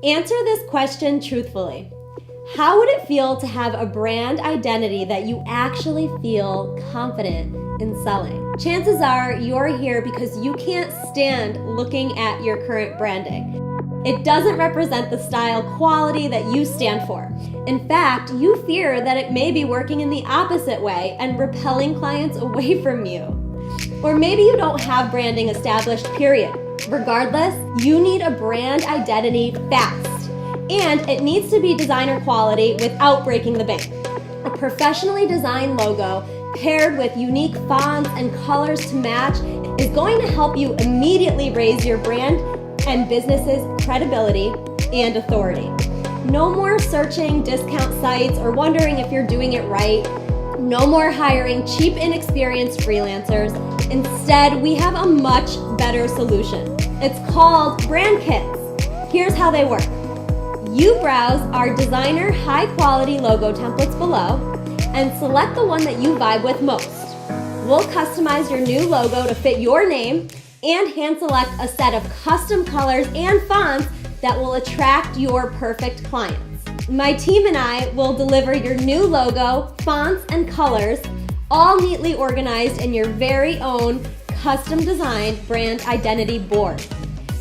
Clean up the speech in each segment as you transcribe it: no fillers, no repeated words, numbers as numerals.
Answer this question truthfully. How would it feel to have a brand identity that you actually feel confident in selling? Chances are you're here because you can't stand looking at your current branding. It doesn't represent the style quality that you stand for. In fact, you fear that it may be working in the opposite way and repelling clients away from you. Or maybe you don't have branding established, period. Regardless, you need a brand identity fast. And it needs to be designer quality without breaking the bank. A professionally designed logo paired with unique fonts and colors to match is going to help you immediately raise your brand and business's credibility and authority. No more searching discount sites or wondering if you're doing it right. No more hiring cheap, inexperienced freelancers. Instead, we have a much better solution. It's called brand kits. Here's how they work. You browse our designer high-quality logo templates below and select the one that you vibe with most. We'll customize your new logo to fit your name and hand-select a set of custom colors and fonts that will attract your perfect clients. My team and I will deliver your new logo, fonts, and colors, all neatly organized in your very own custom-designed brand identity board.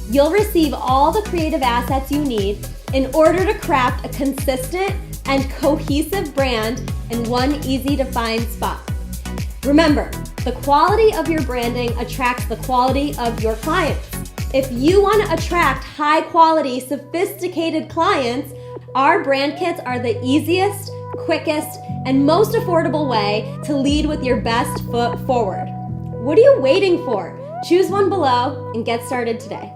You'll receive all the creative assets you need in order to craft a consistent and cohesive brand in one easy-to-find spot. Remember, the quality of your branding attracts the quality of your clients. If you want to attract high-quality, sophisticated clients, our brand kits are the easiest, quickest, and most affordable way to lead with your best foot forward. What are you waiting for? Choose one below and get started today.